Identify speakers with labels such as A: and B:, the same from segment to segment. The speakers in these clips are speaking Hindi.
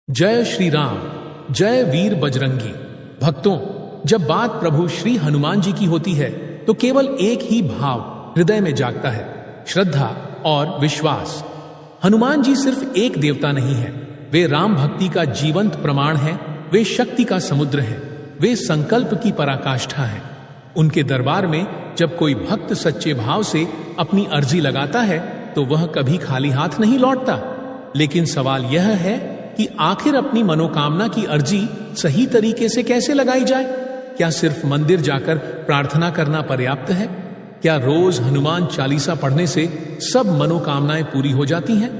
A: जय श्री राम, जय वीर बजरंगी। भक्तों, जब बात प्रभु श्री हनुमान जी की होती है तो केवल एक ही भाव हृदय में जागता है, श्रद्धा और विश्वास। हनुमान जी सिर्फ एक देवता नहीं है, वे राम भक्ति का जीवंत प्रमाण हैं, वे शक्ति का समुद्र हैं, वे संकल्प की पराकाष्ठा हैं। उनके दरबार में जब कोई भक्त सच्चे भाव से अपनी अर्जी लगाता है तो वह कभी खाली हाथ नहीं लौटता। लेकिन सवाल यह है कि आखिर अपनी मनोकामना की अर्जी सही तरीके से कैसे लगाई जाए? क्या सिर्फ मंदिर जाकर प्रार्थना करना पर्याप्त है? क्या रोज हनुमान चालीसा पढ़ने से सब मनोकामनाएं पूरी हो जाती हैं?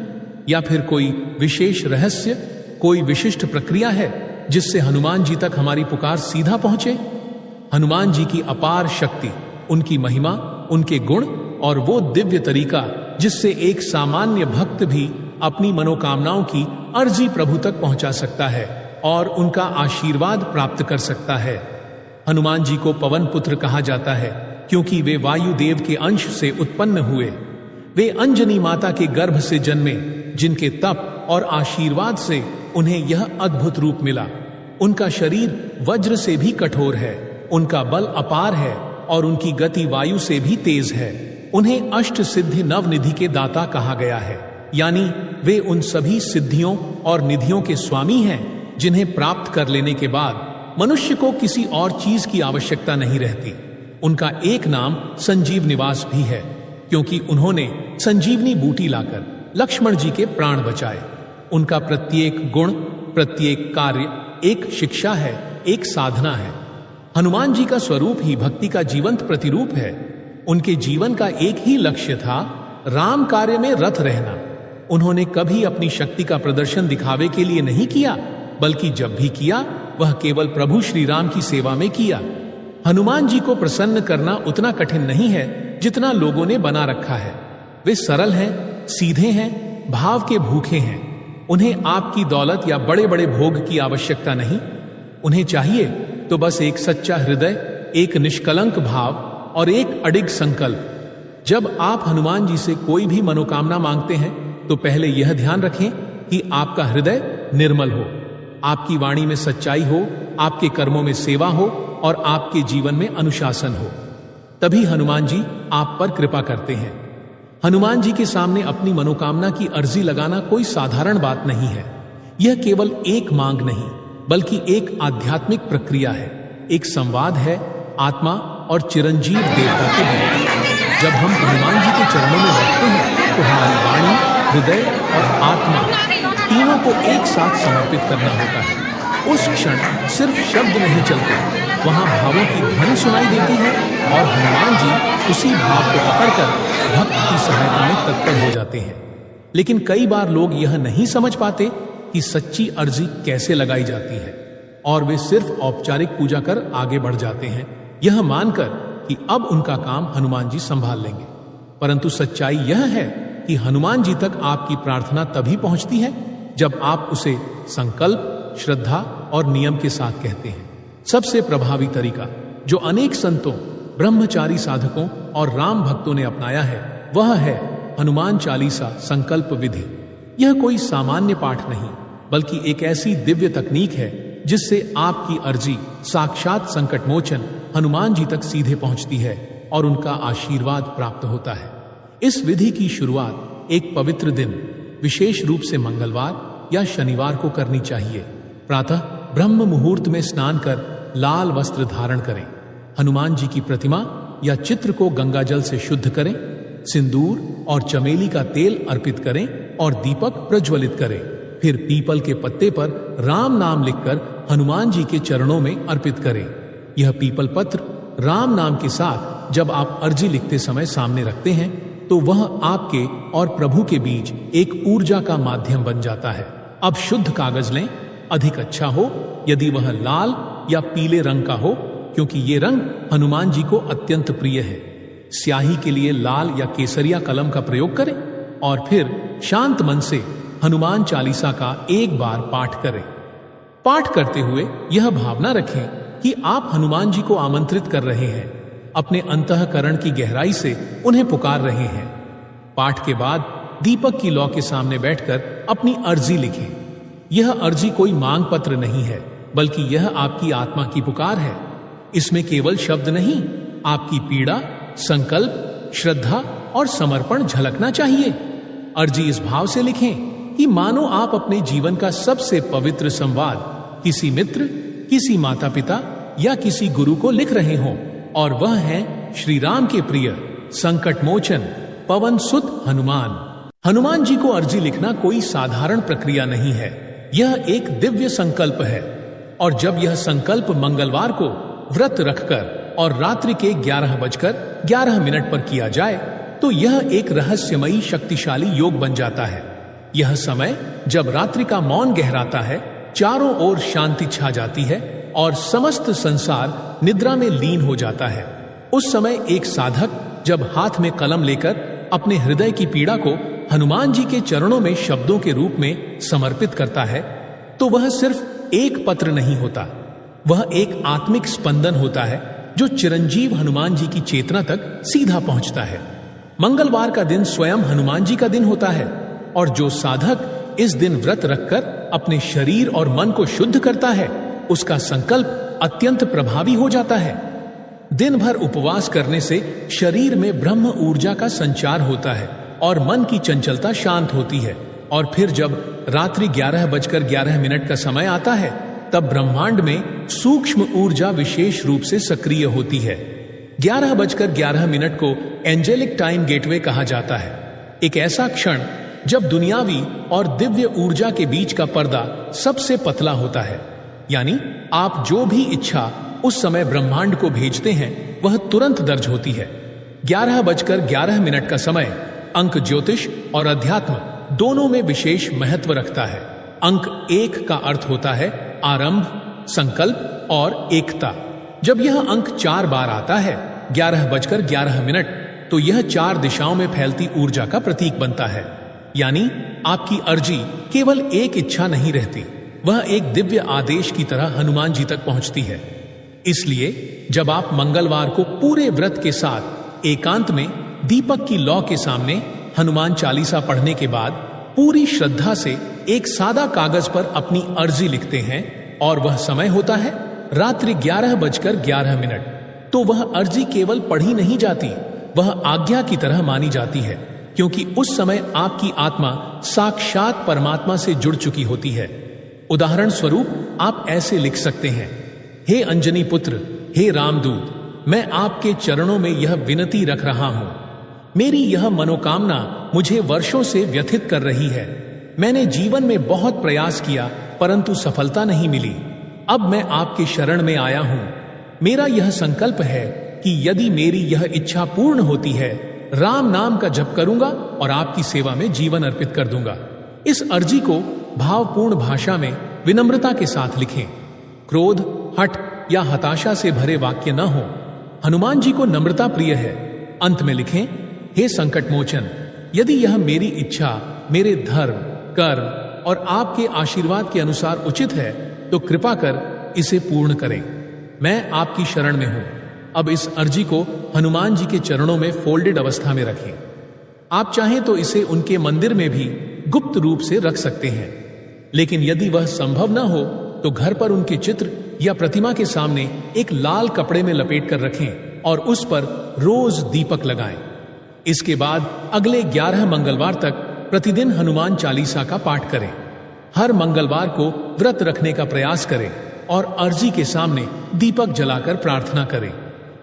A: या फिर कोई विशेष रहस्य, कोई विशिष्ट प्रक्रिया है जिससे हनुमान जी तक हमारी पुकार सीधा पहुंचे? हनुमान जी की अपार शक्ति, उनकी महिमा, उनके गुण और वो दिव्य तरीका जिससे एक सामान्य भक्त भी अपनी मनोकामनाओं की अर्जी प्रभु तक पहुंचा सकता है और उनका आशीर्वाद प्राप्त कर सकता है। हनुमान जी को पवन पुत्र कहा जाता है क्योंकि वे वायुदेव के अंश से उत्पन्न हुए। वे अंजनी माता के गर्भ से जन्मे, जिनके तप और आशीर्वाद से उन्हें यह अद्भुत रूप मिला। उनका शरीर वज्र से भी कठोर है, उनका बल अपार है और उनकी गति वायु से भी तेज है। उन्हें अष्ट सिद्धि नवनिधि के दाता कहा गया है, यानी वे उन सभी सिद्धियों और निधियों के स्वामी हैं जिन्हें प्राप्त कर लेने के बाद मनुष्य को किसी और चीज की आवश्यकता नहीं रहती। उनका एक नाम संजीव निवास भी है क्योंकि उन्होंने संजीवनी बूटी लाकर लक्ष्मण जी के प्राण बचाए। उनका प्रत्येक गुण, प्रत्येक कार्य एक शिक्षा है, एक साधना है। हनुमान जी का स्वरूप ही भक्ति का जीवंत प्रतिरूप है। उनके जीवन का एक ही लक्ष्य था, राम कार्य में रत रहना। उन्होंने कभी अपनी शक्ति का प्रदर्शन दिखावे के लिए नहीं किया, बल्कि जब भी किया वह केवल प्रभु श्री राम की सेवा में किया। हनुमान जी को प्रसन्न करना उतना कठिन नहीं है जितना लोगों ने बना रखा है। वे सरल हैं, सीधे हैं, भाव के भूखे हैं। उन्हें आपकी दौलत या बड़े बड़े भोग की आवश्यकता नहीं। उन्हें चाहिए तो बस एक सच्चा हृदय, एक निष्कलंक भाव और एक अडिग संकल्प। जब आप हनुमान जी से कोई भी मनोकामना मांगते हैं तो पहले यह ध्यान रखें कि आपका हृदय निर्मल हो, आपकी वाणी में सच्चाई हो, आपके कर्मों में सेवा हो और आपके जीवन में अनुशासन हो। तभी हनुमान जी आप पर कृपा करते हैं। हनुमान जी के सामने अपनी मनोकामना की अर्जी लगाना कोई साधारण बात नहीं है। यह केवल एक मांग नहीं, बल्कि एक आध्यात्मिक प्रक्रिया है, एक संवाद है आत्मा और चिरंजीव देवता के बीच। जब हम हनुमान जी के चरणों में बैठते हैं तो हमारी वाणी, हृदय और आत्मा तीनों को एक साथ समर्पित करना होता है। उस क्षण सिर्फ शब्द नहीं चलते, वहां भावों की ध्वनि सुनाई देती है और हनुमान जी उसी भाव को पकड़कर भक्त की सहायता में तत्पर हो जाते हैं। लेकिन कई बार लोग यह नहीं समझ पाते कि सच्ची अर्जी कैसे लगाई जाती है और वे सिर्फ औपचारिक पूजा कर आगे बढ़ जाते हैं, यह मानकर कि अब उनका काम हनुमान जी संभाल लेंगे। परंतु सच्चाई यह है कि हनुमान जी तक आपकी प्रार्थना तभी पहुंचती है जब आप उसे संकल्प, श्रद्धा और नियम के साथ कहते हैं। सबसे प्रभावी तरीका जो अनेक संतों, ब्रह्मचारी साधकों और राम भक्तों ने अपनाया है वह है हनुमान चालीसा संकल्प विधि। यह कोई सामान्य पाठ नहीं, बल्कि एक ऐसी दिव्य तकनीक है जिससे आपकी अर्जी साक्षात संकटमोचन हनुमान जी तक सीधे पहुंचती है और उनका आशीर्वाद प्राप्त होता है। इस विधि की शुरुआत एक पवित्र दिन, विशेष रूप से मंगलवार या शनिवार को करनी चाहिए। प्रातः ब्रह्म मुहूर्त में स्नान कर लाल वस्त्र धारण करें। हनुमान जी की प्रतिमा या चित्र को गंगाजल से शुद्ध करें, सिंदूर और चमेली का तेल अर्पित करें और दीपक प्रज्वलित करें। फिर पीपल के पत्ते पर राम नाम लिखकर हनुमान जी के चरणों में अर्पित करें। यह पीपल पत्र राम नाम के साथ जब आप अर्जी लिखते समय सामने रखते हैं तो वह आपके और प्रभु के बीच एक ऊर्जा का माध्यम बन जाता है। अब शुद्ध कागज लें, अधिक अच्छा हो यदि वह लाल या पीले रंग का हो, क्योंकि ये रंग हनुमान जी को अत्यंत प्रिय है। स्याही के लिए लाल या केसरिया कलम का प्रयोग करें और फिर शांत मन से हनुमान चालीसा का एक बार पाठ करें। पाठ करते हुए यह भावना रखें कि आप हनुमान जी को आमंत्रित कर रहे हैं, अपने अंतःकरण की गहराई से उन्हें पुकार रहे हैं। पाठ के बाद दीपक की लौ के सामने बैठकर अपनी अर्जी लिखें। यह अर्जी कोई मांग पत्र नहीं है, बल्कि यह आपकी आत्मा की पुकार है। इसमें केवल शब्द नहीं, आपकी पीड़ा, संकल्प, श्रद्धा और समर्पण झलकना चाहिए। अर्जी इस भाव से लिखें कि मानो आप अपने जीवन का सबसे पवित्र संवाद किसी मित्र, किसी माता पिता या किसी गुरु को लिख रहे हों, और वह है श्री राम के प्रिय संकट मोचन पवन सुत हनुमान। हनुमान जी को अर्जी लिखना कोई साधारण प्रक्रिया नहीं है, यह एक दिव्य संकल्प है। और जब यह संकल्प मंगलवार को व्रत रखकर और रात्रि के 11:11 पर किया जाए तो यह एक रहस्यमयी शक्तिशाली योग बन जाता है। यह समय जब रात्रि का मौन गहराता है, चारों ओर शांति छा जाती है और समस्त संसार निद्रा में लीन हो जाता है। उस समय एक साधक जब हाथ में कलम लेकर अपने हृदय की पीड़ा को हनुमान जी के चरणों में शब्दों के रूप में समर्पित करता है, तो वह सिर्फ एक पत्र नहीं होता, वह एक आत्मिक स्पंदन होता है जो चिरंजीव हनुमान जी की चेतना तक सीधा पहुंचता है। मंगलवार का दिन स्वयं हनुमान जी का दिन होता है, और जो साधक इस दिन व्रत रखकर अपने शरीर और मन को शुद्ध करता है, उसका संकल्प अत्यंत प्रभावी हो जाता है। दिन भर उपवास करने से शरीर में ब्रह्म ऊर्जा का संचार होता है और मन की चंचलता शांत होती है। और फिर जब रात्रि 11:11 का समय आता है, तब ब्रह्मांड में सूक्ष्म ऊर्जा विशेष रूप से सक्रिय होती है। 11:11 को एंजेलिक टाइम गेटवे कहा जाता है, एक ऐसा क्षण जब दुनियावी और दिव्य ऊर्जा के बीच का पर्दा सबसे पतला होता है। यानी आप जो भी इच्छा उस समय ब्रह्मांड को भेजते हैं, वह तुरंत दर्ज होती है। 11:11 का समय अंक ज्योतिष और अध्यात्म दोनों में विशेष महत्व रखता है। अंक 1 का अर्थ होता है आरंभ, संकल्प और एकता। जब यह अंक 4 बार आता है 11:11, तो यह 4 दिशाओं में फैलती ऊर्जा का प्रतीक बनता है। यानी आपकी अर्जी केवल एक इच्छा नहीं रहती, वह एक दिव्य आदेश की तरह हनुमान जी तक पहुंचती है। इसलिए जब आप मंगलवार को पूरे व्रत के साथ एकांत में दीपक की लौ के सामने हनुमान चालीसा पढ़ने के बाद पूरी श्रद्धा से एक सादा कागज पर अपनी अर्जी लिखते हैं, और वह समय होता है रात्रि 11:11, तो वह अर्जी केवल पढ़ी नहीं जाती, वह आज्ञा की तरह मानी जाती है, क्योंकि उस समय आपकी आत्मा साक्षात परमात्मा से जुड़ चुकी होती है। उदाहरण स्वरूप आप ऐसे लिख सकते हैं, हे अंजनी पुत्र, हे रामदूत, मैं आपके चरणों में यह विनती रख रहा हूं। मेरी यह मनोकामना मुझे वर्षों से व्यथित कर रही है। मैंने जीवन में बहुत प्रयास किया, परंतु सफलता नहीं मिली। अब मैं आपके शरण में आया हूं। मेरा यह संकल्प है कि यदि मेरी यह इच्छा पूर्ण होती है, राम नाम का जप करूंगा और आपकी सेवा में जीवन अर्पित कर दूंगा। इस अर्जी को भावपूर्ण भाषा में विनम्रता के साथ लिखें। क्रोध, हठ या हताशा से भरे वाक्य न हो। हनुमान जी को नम्रता प्रिय है। अंत में लिखें, हे संकट मोचन, यदि यह मेरी इच्छा, मेरे धर्म, कर्म और आपके आशीर्वाद के अनुसार उचित है, तो कृपा कर इसे पूर्ण करें। मैं आपकी शरण में हूं। अब इस अर्जी को हनुमान जी के चरणों में फोल्डेड अवस्था में रखें। आप चाहें तो इसे उनके मंदिर में भी गुप्त रूप से रख सकते हैं, लेकिन यदि वह संभव न हो तो घर पर उनके चित्र या प्रतिमा के सामने एक लाल कपड़े में लपेट कर रखें और उस पर रोज दीपक लगाएं। इसके बाद अगले 11 मंगलवार तक प्रतिदिन हनुमान चालीसा का पाठ करें। हर मंगलवार को व्रत रखने का प्रयास करें और अर्जी के सामने दीपक जलाकर प्रार्थना करें।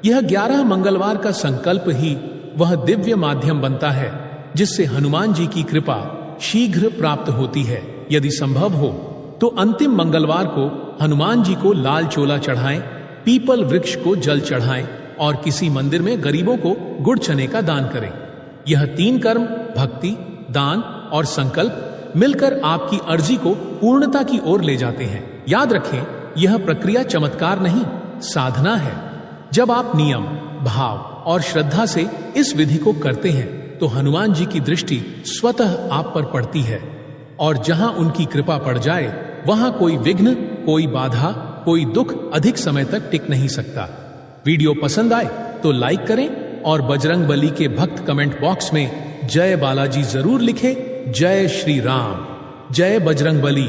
A: यह 11 मंगलवार का संकल्प ही वह दिव्य माध्यम बनता है जिससे हनुमान जी की कृपा शीघ्र प्राप्त होती है। यदि संभव हो तो अंतिम मंगलवार को हनुमान जी को लाल चोला चढ़ाएं, पीपल वृक्ष को जल चढ़ाएं और किसी मंदिर में गरीबों को गुड़ चने का दान करें। यह 3 कर्म, भक्ति, दान और संकल्प मिलकर आपकी अर्जी को पूर्णता की ओर ले जाते हैं। याद रखें, यह प्रक्रिया चमत्कार नहीं, साधना है। जब आप नियम, भाव और श्रद्धा से इस विधि को करते हैं तो हनुमान जी की दृष्टि स्वतः आप पर पड़ती है, और जहां उनकी कृपा पड़ जाए वहां कोई विघ्न, कोई बाधा, कोई दुख अधिक समय तक टिक नहीं सकता। वीडियो पसंद आए तो लाइक करें और बजरंग बली के भक्त कमेंट बॉक्स में जय बालाजी जरूर लिखें। जय श्री राम, जय बजरंग बली।